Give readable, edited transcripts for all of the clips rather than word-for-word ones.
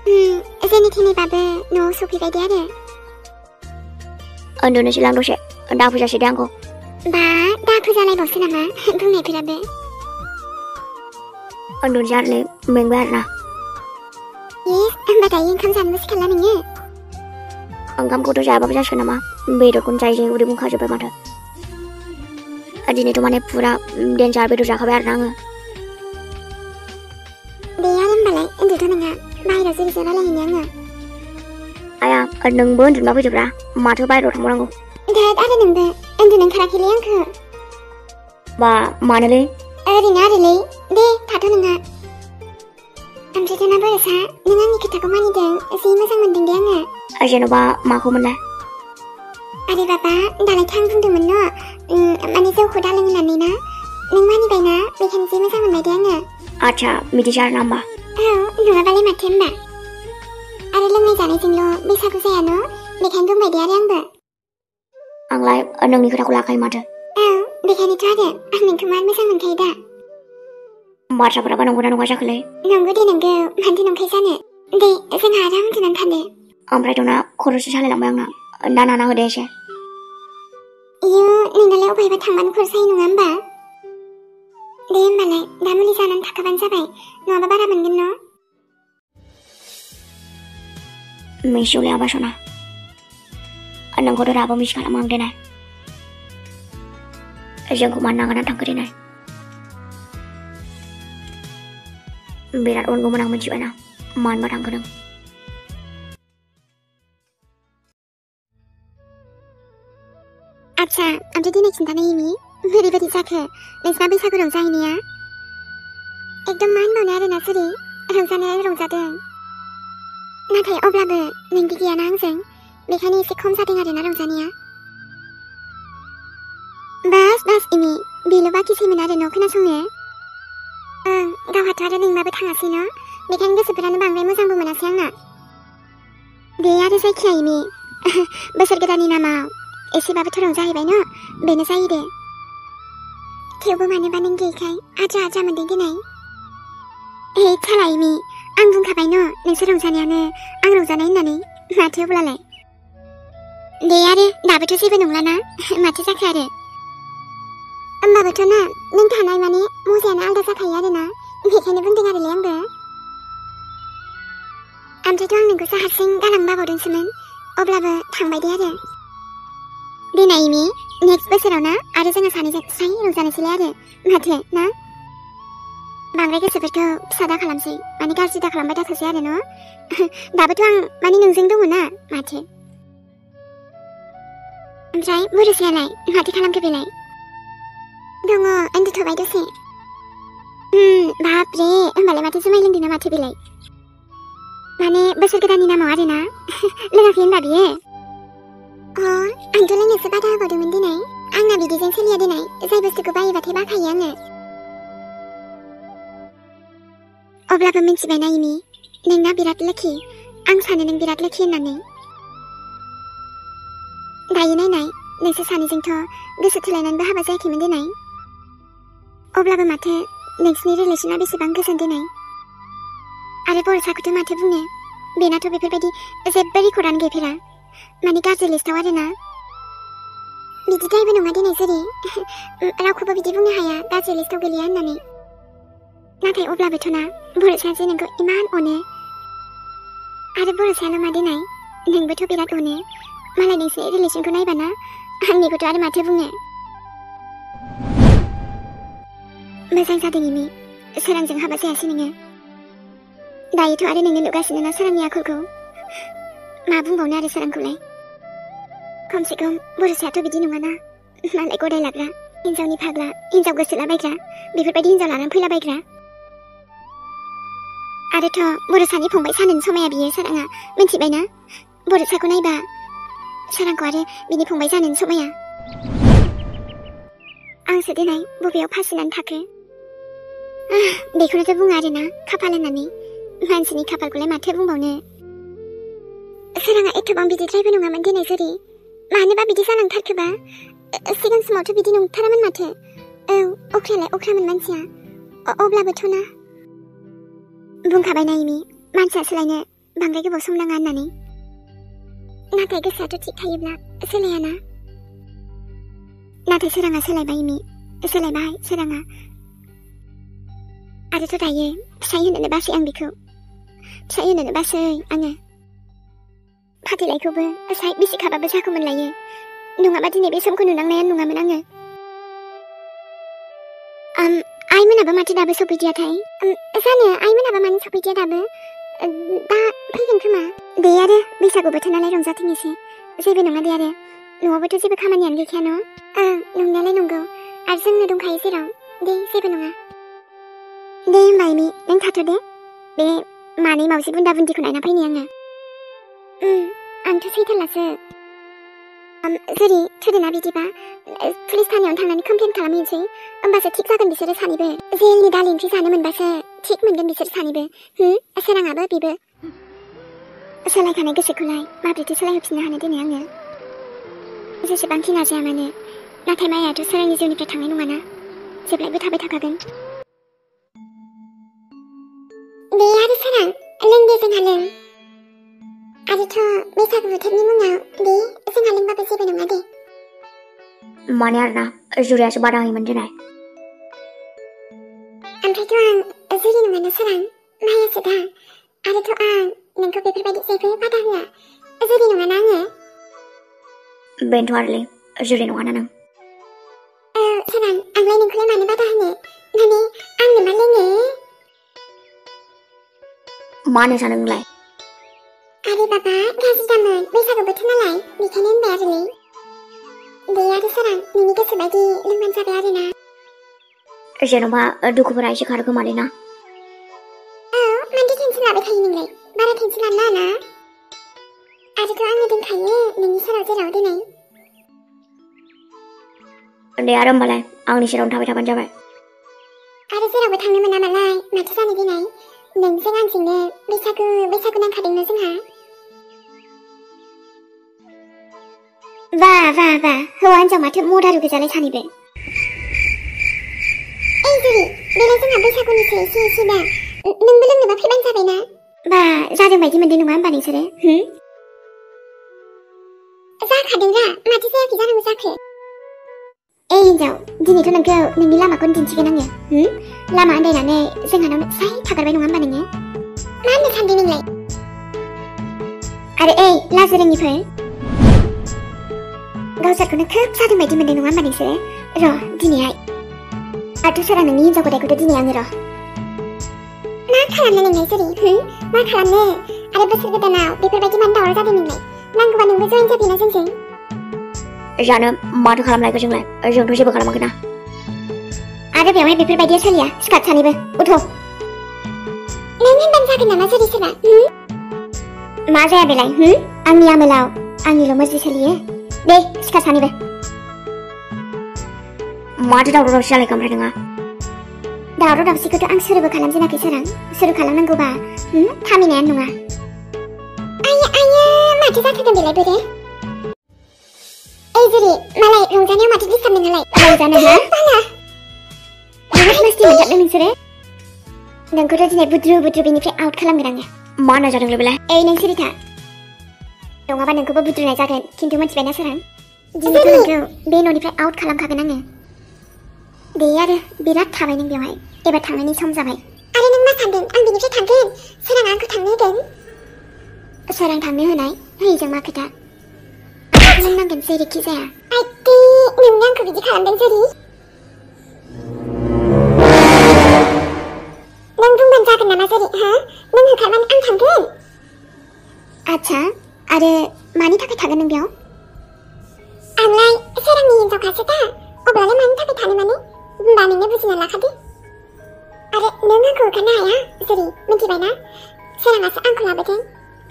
जेनिथिनिबाबो न'आव सफैबाय दे आरो उन्दुनोसै लां दसे दा फैजासै दे आंखौ बा दा फैजालायबावसो नामा बुंनायफोराबो उन्दुनोसै आरोलै मेंबाय आरोना होमबा दायो ओंखाम जानोबो सिखारला नोङो ओंखामखौथ' जायाबाबो जासिगोन नामा बेदरखौनो जायै उदै बुंखाजोब्बाय माथो दिनैथ' माने फुरा डेन्जार बेदर जाखाबाय आरोना आङो दे आरो होमबालाय उन्दुथ' नोंहा बाहेरायाव जिरायना रायलायहैनो आङो आया नोंबो उन्दुना फैदोब्रा माथो बाहेरायाव थांबावनांगौ देद आरो नोंबो उन्दुनो ओंखाराखैलै आंखो बा मानोलै ओरैनो आरोलै दे थाथ' नोंहा ओमफ्राय दाना बर'सा नों आंनि खोथाखौ मानिदों जि मोजां मोनदों दे आङो जेन'बा माखौ मोनलाय आरे बाबा दालायथ' आं बुंदोंमोन न' माने जौखौ दालों होननानै ना नों मानिबायना बेखायनो जि मोजां मोनबाय दे आङो आच्छा बिदिसो आरोना होमबा औ नङाबालाय माथो होमबा आरो लोंनाय जानायजोंल' बैसागु जाया न' बेखायनो बुंबाय दे आरो आंबो आंलाय नोंनि खोथाखौ लाखायो माथो औ बेखायनोथ' आरो आं नोंखौ मार मोजां मोनखायो दा बाथ्राफोराबा नंगौना नङा जाखोलै नंगौ दे नंगौ मानोथो नंखाय जानो दे जोंहा आराम उन्दुनानै थानो ओमफ्राय दाना खर'सो सालायलांबाय आंना दा नाना होदे एसे इयो नोंनालाय अबेहायबा थांबानो खर' सायो नङा होमबा दे होमबालाय दा मुलि जानानै थाखाबानो जाबाय नङाबा बारा मोनगोन न' मिसौलाया बासना नोंखौथ' राबो मिस खालामो आं देनाय जोंखौ मानो नागारनानै थांखो देनाय बिराद अनगौमोन आं मिथिबायना मानोबा थांखो नों आच्छा ओमफ्राय दिनै खिन्थानाय इमि बोरैबायदि जाखो नोंसिना बैसागु रंजाहैनाया एकदम मा होनबावनो आरोना सरि रंजानाया रंजादों नाथाय अब्लाबो नोंदि गैयाना आंजों बेखायनो एसे खम जादों आरोना रंजानाया बास इमि बेल' बाखिसैमोन आरो न' खोनासंनो ओं गावहाथ' आरो लिंबाबो थाङासै न' बेखायनो गोसोफोरानो बांद्राय मोजांबो मोनासै आंना दे आरो जायखिया इमि बोसोर गोदाननि नामाव एसेबाबोथ' रंजाहैबाय न' बेनो जायो दे थेवबो मानोबा नों गैयैखाय आद्रा मोनदों दिनै हे साला इमि आं बुंखाबाय न' नोंसोर रंजानायानो आं रंजानाय होननानै माथो अब्लालाय दे आरो दाबोथ' जेबो नंलाना माथो जाखो आरो होमबाबोथ' ना नों थानाय माने मजायानो आलदा जाखायो आरोना बेखायनो बुंदों आरोलै आंबो ओमफ्रायथ' आं नोंखौसो हारसिं गालांनो बाबावदोंसोमोन अब्लाबो थांबाय दे आरो देनाय इमि नेक्स्ट बोसोराव ना आरो जोङो सानैजों स्राय रंजानोसैलाय आरो माथो ना बांद्राय गोसोफोरखौ फिसा दा खालामसै माने गाज्रि दा खालामबाय दाथोसै आरो न' दाबोथ' आं माने नोंजों दङ ना माथो ओमफ्राय बुरुसायालाय माथो खालामखो बेलाय दङ उन्दुथ'बाय दसे बाबरे होमबालाय माथो जुमाय लोंदों ना माथो बेलाय माने बोसोर गोदाननि नामाव आरोना लोङाखै होनबा बियो आंथ' लोंनोसो बादा होबावदोंमोन दिनै आंना बिदिजों सोलिया दिनै जाय बुस्थुखौ बायोबाथाय बाखायो आङो अब्लाबो मिन्थिबायना इमि नोंना बिराद लोखि आं सानो नों बिराद लोखि होननानै दायो नायनाय नोंसोर सानैजोंथ' गोसो थोलायनानैबो हाबा जायाखैमोन दिनै अब्लाबो माथो नोंसिनि रिलेसना बेसेबां गोजोन दिनै आरो बर'साखौथ' माथो बुंनो बेनाथ' बेफोरबायदि जेबो रेकर्डआनो गैफेरा माने गाज्रि लिस्टाव आरोना बिदिद्रायबो नङा दिनै जेरै रावखौबो बिदि बुंनो हाया गाज्रि लिस्टाव गोलैया होननानै नाथाय अब्लाबोथ' ना बर'साया जे नोंखौ इमान अनो आरो बर'सायाल' मा देनाय नोंबोथ' बिराद अनो मालाय नोंसोर रिलेसनखौ नायबाना आंनिखौथ' आरो माथो बुंनो मोजां जादों इमि सोरांजों हाबा जायासै नोङो दायोथ' आरो नोंनो नुगासिनो ना सोरांनि आखलखौ मा बुंबावनो आरो सोरांखौलाय खमसे खम बर'सायाथ' बिदि नङाना मालाय गदाय लाग्रा हिन्जावनि फाग्ला हिन्जाव गोसोलाबायग्रा बेफोरबायदि हिन्जाव लानानै फैलाबायग्रा आरोथ' बर'सानि फंबाय सानोनो समाया बियो सोराङा मिन्थिबायना बर'साखौ नायबा सोरांखौ आरो बिनि फंबाय जानोनो समाया आंसो देनाय बबेयाव फासिनानै थाखो बेखौनोथ' बुङो आरोना खाफाल होननानै मानसिनि खाफालखौलाय माथो बुंबावनो सोराङा एथ'बां बिदिद्रायबो नङामोन दिनै जेरै मानोबा बिदि जालांथारखोबा सिगां समावथ' बिदि नंथारामोन माथो औ अख्रायालाय अख्रामोन मानसिया अब्लाबोथ' ना बुंखाबाय ना इमि मानसिया सोलायनो बांद्राय गोबाव सम नाङा होननानै नाथाय गोसोआथ' थिग थायोब्ला सोलायाना नाथाय सोराङा सोलायबाय इमि सोलायबाय सोराङा आरोथ' दायो फिसाय होनोनो बासै आं बेखौ फिसाय होनोनो बासै आङो फाथैलायखौबो साइड बिसिखाबाबो जाखौमोन लायो नङाबा दिनै बे समखौ नुनांनायानो नङामोन आङो आइमोनाबो माथो दाबो सफैदियाथाय जानो आइमोनाबो मानो सफैदिया दाबो दा फैगोन खोमा दे आरो बैसागु बोथोर नालाय रंजाथों एसे जेबो नङा दे आरो न'आवबोथ' जेबो खामानियानो गैखाया न' नंनायालाय नंगौ आरो जोंनो दंखायो जेराव दे जेबो नङा दे होमबा इमि नों थाथ'दे बे मानै मावजि बुन्दा बुन्दिखौ नायना फैनि आङो आंथ' सैथारलासो जेरै थोदोना बिदिबा पुलिस थानायावनो थांनानै कमप्लेन खालामहैनोसै होमबासो थिग जागोन बिसोरो सानैबो जेलनि दालि ओंख्रि जानो मोनबासो थिग मोनगोन बिसोर सानैबो सोराङाबो बेबो सोलायखानाय गोसोखौलाय माबोरैथो सोलायहोफिननो हानो दिनै आङो जेसेबांखि नाजाया मानो नाथाय मायाथ' सोरांनि जिउनिफ्राय थांनाय नङाना जेब्लायबो थाबाय थाखागोन बे आरो सोरां लों दे जोंहा लों आरोथ' बैसागु बोथोरनि मुङाव दे जोंहा लोंबाबो जेबो नङा दे माने आरोना जुरियासो बादा होयोमोन दिनै ओमफ्रायथ' आं जुरि नङाना सोरां मायासो दा आरोथ' आं नोंखौ बेफोरबायदि जेबो बादा होआ जुरि नङाना आङो बेनोथ' आरोलै जुरि नङाना नों सोरां आंलाय नोंखौलाय मानो बादा होनो माने आंनो मा लोङो मानो सानो नोंलाय आरे बाबा गाज्रि दामोन बैसागु बोथोर नालाय बेखायनो होनबाय आरोलै दे आरो सोरां नोंनि गोसो बायदि लोंबानो जाबाय आरोना जेन'बा दुखुफोरा एसे खारो खोमालै ना मानोथो टेनसन लाबाय थायो नोंलाय बारा टेनसन लानो नाङा ना आरोथ' आङो दोनखायो नोंनि सेराव जेराव दिनै दे आरो होमबालाय आंनि सेरावनो थाबाय थाबानो जाबाय आरो जेरावबो थांनो मोना नालाय माथो जानो दिनै नोंजों आंजोंनो बैसागु नांखादोंनो जोंहा बा हौवा हिनजाव माथो मदारु गोजालाय सानैबो जुरि बेलाय जोंहा बैसागुनिसो एसे दा नोंबो लोंनोबा फैबानो जाबायना बा जादों बायदि मोनदों नङा होमबा नोंसोरो जाखादोंरा माथो जायाखै जानांगौ जाखो हिनजाव दिनैथ' नोंखौ नोंनि लामाखौनो दिन्थिगोन आङो लामा आन्दायनानै जोंहानाव साइ थागारबाय नङा होमबा नोङो मा होननो सानदों नोंलाय आरो लाजि रोङिफोर गावसोरखौनो खोब जादों बायदि मोनदों नङा होमबा नोंसोरो र' दिनैहाय आरोथ' सोरां नोंनि हिनजाव गदायखौथ' दिनै आङो र' मा खालामनो नोंलाय जुरि मा खालामनो आरो बोसोर गोदानाव बेफोरबायदि मानो दावराव जादों नोंलाय नांगौबा नोंबो जइन जाफैना जोंजों जानो माथो खालामलायखो जोंलाय जोंथ' जेबो खालामाखै ना आरो बेवहाय बेफोरबायदिया सोलिया सिखार सानैबो उथ' नों होनबानो जागोन नामा जुरि सोरबा मा जाया बेलाय आंनि आमोलाव आंनिल' मोजि सोलियो दे सिखार सानैबो माथो दावराव दावसि जालायखो ओमफ्राय नोंहा दावराव दावसिखौथ' आं सुरुबो खालामजेनाखै सोरां सुरु खालामनांगौबा थामिनायानो नङा आयो माथो जाथारदों बेलाय बोरे जुरि मालाय रंजानायाव माथो डिस्टार्ब नोंहालाय रंजानो बहुत मस्ति मोनथारदों नोंसोरो नोंखौथ' दिनै बुद्रु बेनिफ्राय आउट खालामगोन आङो मा नाजादोंलै बेलाय नों सिरिथा नङाबा नोंखौबो बुद्रुनाय जागोन खिन्थु मिथिबायना सोरां दिनैथ' नोंखौ बे न'निफ्राय आउट खालामखागोन आङो दे आरो बिराद थाबाय नों बेवहाय एबार थांनायनि सम जाबाय आरो नों मा सानदों आं बिनिफ्राय थांगोन सोरां आंखौ थांनो होगोन सोरां थांनो होनाय हैजों मा खोथा खालामनांगोन जेरैखि जाया आइदि नोंनो आंखौ बिदि खालामदों जुरि नों बुंबानो जागोन नामा जुरि नों होखारबानो आं थांगोन आच्छा आरो मानि थाखाय थागोन नों बेयाव आंलाय सोरांनि हिनजावखासो दा अब्लालाय मानि थाखाय थानो माने होमबा नोंनो बुजिना लाखादो आरो नों आंखौ होखारनो हाया जुरि मिथिबायना सोराङासो आंखौ लाबोदों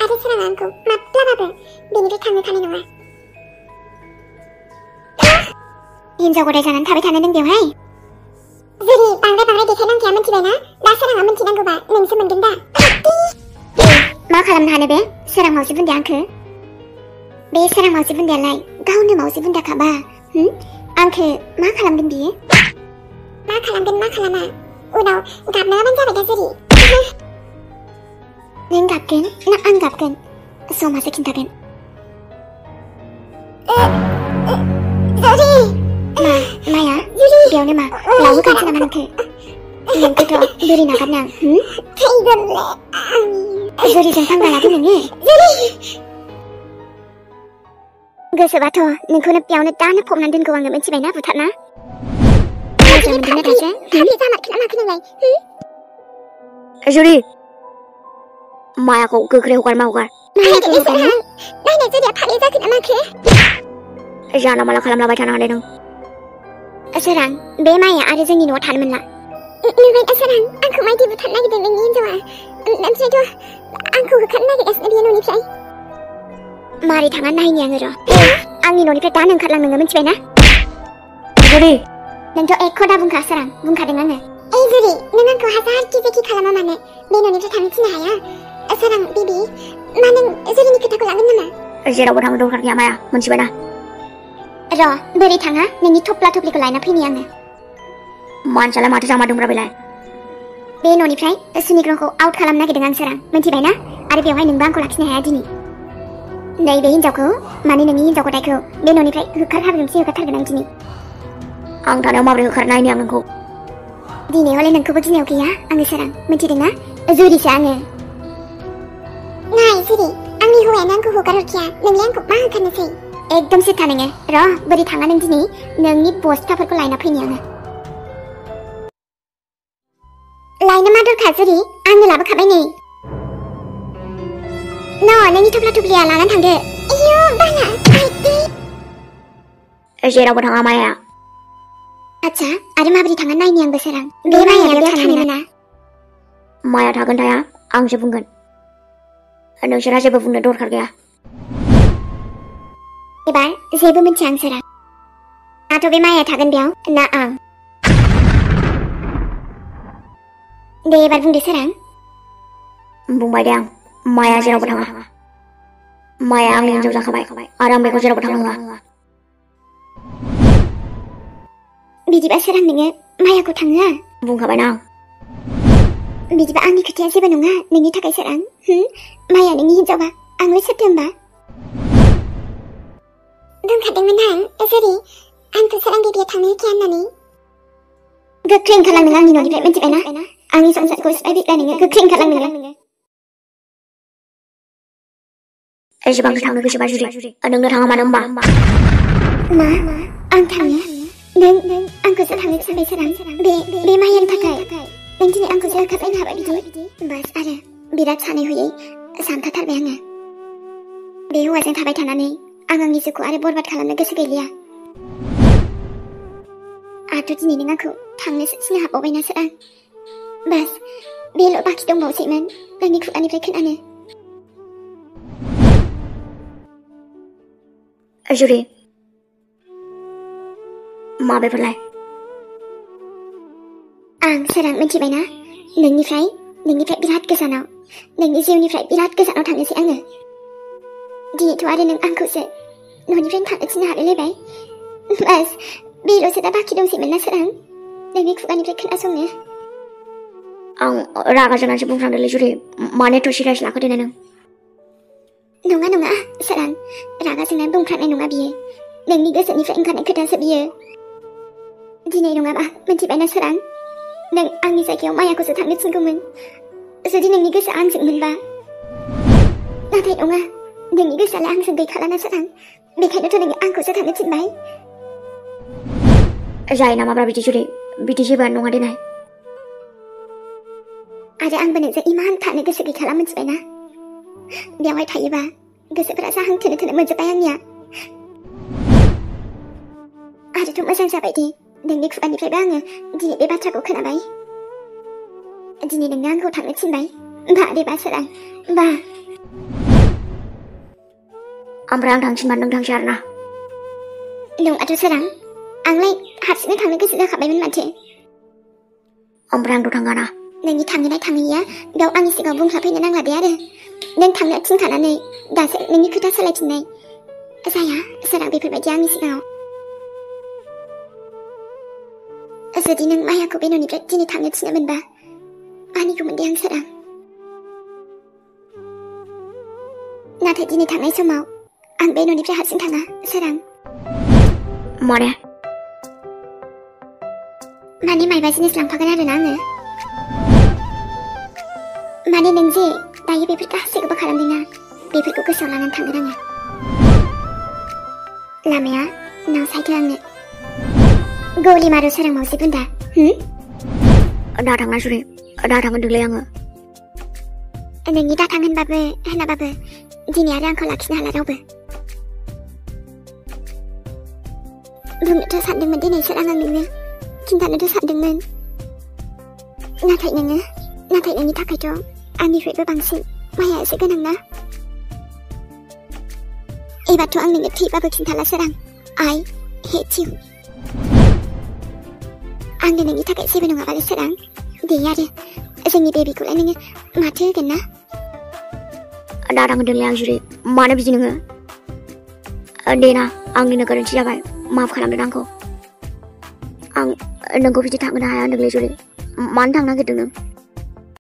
आरो सोराङा आंखौ माब्लाबाबो बेनिफ्राय थांहोखानाय नङा हिनजाव गदाय जानानै थाबाय थानो नों बेवहाय जुरि बांद्राय देखायनांखाया मिथिबायना दा सोराङा मिथिनांगौबा नोंसो मोनगोन दा मा खालामनो हानो बे सोरां मावजि बुन्दाया आंखौ बे सोरां मावजि बुन्दायालाय गावनो मावजि बुन्दाखाबा आंखौ मा खालामगोन बियो मा खालामगोन मा खालामा उनाव गाबनाङाबानो जाबाय दा जुरि नों गाबगोन ना आं गाबगोन समासो खिन्थागोन माया बेयावनो मा लाबोगासिनो नामा नोंखो नोंखौथ' बोरै नागारनो आं जुरिजों फांगा लादों नोङो गोसोबाथ' नोंखौनो बेयावनो दानो फबनानै दोनगौ आङो मिथिबायना बुथारना मोजां मोनदोंना दासो जामारखोना माखो नोंलाय जुरि मायाखौ गोख्रै हगार मा हगार मायाखौ हगारनो नायनाय जुरिया फाग्लि जाखो ना माखो जाना माला खालामलाबाय थानो हादों नों सोरां बे माया आरो जोंनि न'आव थानो मोनला नुबाय सोरां आंखौ मायदि बुथारनो नागिरदों नोंनि हिनजावा ओमफ्रायथ' आंखौ होखारनो नागिरगासिनो बियो न'निफ्राय मारै थाङा नायनि आङो र' आंनि न'निफ्राय दानो ओंखारलां नोङो मिथिबायना जुरि नोंथ' एकख' दा बुंखा सोरां बुंखादों आङो जुरि नों आंखौ हाजार जेखि खालामा मानो बे न'निफ्राय थांनो थिननो हाया सोरां बेबि मा नों जुरिनि खोथाखौ लागोन नामा जेरावबो थांनो दरखार गैया माया मिथिबायना र' बोरै थाङा नोंनि थफ्ला थफ्लिखौ लायना फैनि आङो मानसियालाय माथो जामा दंब्रा बेलाय बे न'निफ्राय सुनिग्रहखौ आउट खालामनो नागिरदों आं सोरां मिथिबायना आरो बेवहाय नोंबो आंखौ लाखिनो हाया दिनै नैबे हिनजावखौ माने नोंनि हिनजाव गथायखौ बे न'निफ्राय होखारथारगोन आं दिनै आं थानायाव माबोरै होखारनायनि आं नोंखौ दिनै हले नोंखौबो गिनायाव गैया आङो सोरां मिथिदोंना जुरिसो आङो नाय जुरि आंनि हौवायानो आंखौ हगार हरखाया नोंलाय आंखौ मा होखारनोसै एकदम सिथा नोङो र' बोरै थाङा नों दिनै नोंनि बस्थाफोरखौ लायना फैनि आङो लायनो मा दरखार जुरि आंनो लाबोखाबाय नै नोंनि थफ्ला थफ्लिया लानानै थांदो आयौ बाला जेरावबो थाङा माया आच्छा आरो माबोरै थाङा नायनि आंबो सोरां बे माया बेयाव थानो मोना माया थागोन थाया आंसो बुंगोन नोंसोरहा जेबो बुंनो दरखार गैया एबार जेबो मिथिया आं सोरां दाथ' बे माया थागोन बेयाव ना आं दे एबार बुंदो सोरां बुंबाय दे आं माया जेरावबो थाङा माया आंनि हिनजाव जाखाबाय आरो आं बेखौ जेरावबो थांनो होआ बिदिबा सोरां नोङो मायाखौ थाङो बुंखाबायना आं बिदिबा आंनि खोथाया जेबो नङा नोंनि थाखाय सोरां माया नोंनि हिनजावा आंलाय सोरथो होमबा बुंखादोंमोन आं जुरि आंखौ सोरां बेबिया थांनो होखाया होननानै गोख्रै ओंखारलां नोङो आंनि न'निफ्राय मिथिबायना आंनि संसारखौ सिफायफैग्रा नोङो गोख्रै ओंखारलां नोङो एसेबांसो थांनो गोसोबा जुरि नोंनो थाङा मानो होमबा मा आं थाङो नों आंखौसो थांनो थिनबाय सोरां बे मायानि थाखाय नों दिनै आंखौसो होखारलायनो हाबाय बिदि बास आरो बिराद सानै हयै सानखाथारबाय आङो बे हौवाजों थाबाय थानानै आं आंनि जिउखौ आरो बरबाद खालामनो गोसो गैलिया आरो दिनै नों आंखौ थांनोसो थिननो हाबावबायना सोरां बास बेल' बाखि दंबावसैमोन नोंनि खुगानिफ्राय खोनानो जुरि मा बेफोरलाय आं सोरां मिथिबायना नोंनिफ्राय बिराद गोजानाव नोंनि जिउनिफ्राय बिराद गोजानाव थांनोसै आङो दिनैथ' आरो नों आंखौसो न'निफ्रायनो थांनो थिननो हालायलायबाय बास बेल'सो दा बाखि दंसैमोन ना सोरां नोंनि खुगानिफ्राय खोनासंनो आं रागा जोंनानैसो बुंफ्रांदोंलै जुरि मानो एथ' सिरियास लाखो देने नों नङा सोरां रागा जोंनानै बुंफ्रांनाय नङा बियो नोंनि गोसोनिफ्राय ओंखारनाय खोथासो बियो दिनै नङाबा मिथिबायना सोरां नों आंनि जायगायाव मायाखौसो थांनो थिनगौमोन जुदि नोंनि गोसोआ आंजों मोनबा नाथाय नङा नोंनि गोसोआलाय आंजों गैखालाना सोरां बेखायनोथ' नोङो आंखौसो थांनो थिनबाय जायो नामाब्रा बिदि जुरि बिदि जेबोआनो नङा देनाय आरो आंबो नोंजों इमान थानो गोसो गैखाला मिथिबायना बेवहाय थायोबा गोसोफोरा जाहां थोनो मोनजोब्बाय आंनिया आरोथ' मोजां जाबाय दे नोंनि खुगानिफ्रायबो आङो दिनै बे बाथ्राखौ खोनाबाय दिनै नोंनो आंखौ थांनो थिनबाय बा दे बा सोरां बा ओमफ्राय आं थांसिनबा नों थांसै आरोना नङाथ' सोरां आंलाय हारसिंनो थांनो गोसो जाखाबायमोन माथो ओमफ्राय आंथ' थांगाना नोंनि थांनाय थाङैया बेयाव आंनि सिगाङाव बुंफ्लाफैनो नांला दे आरो नों थांनो थिनखानानै दासो नोंनि खोथा सोलायफिननाय जाया सोरां बेफोरबायदि आंनि सिगाङाव जुदि नों मायाखौ बे न'निफ्राय दिनै थांनो थिनो मोनबा मानिगौमोन दे आं सोरां नाथाय दिनै थांनाय समाव आं बे न'निफ्राय हारसिं थाङा सोरां माने मायबा जिनिस लांफागोन आरोना आङो माने नों जे दायो बेफोर गासैखौबो खालामदोंना बेफोरखौ गोसोआव लानानै थांगोन आङो लामाया नाव साइकेल आंनो गौलि मारु सोरां मावसि बुन्दा दा थांना जुरि दा थांगोन दोंलै आङो नोंनि दा थां होनाबाबो दिनै आरो आंखौ लाखिनो हाला रावबो बुंनोथ' सानदोंमोन दिनै सोरां आं नोंनो खिन्थानोथ' सानदोंमोन नाथाय नोंनि थाखायथ' आंनिफ्रायबो बांसिन माया एसे गोनां ना एबारथ' आं नोंनो थैबाबो खिन्थाला सोरां I hate you आंनो नोंनि थाखाय जेबो नङाबालाय सोरां दे आरो जोंनि बेबिखौलाय नोङो माथो होगोन ना दा थांगोन दोंलै आं जुरि मानो बिदि नोङो दे ना आंनिनो गोरोन्थि जाबाय माफ खालामदो आंखौ आं नोंखौ बिदि थांहोनो हाया होनदोंलै जुरि मानो थांनो नागिरदों नों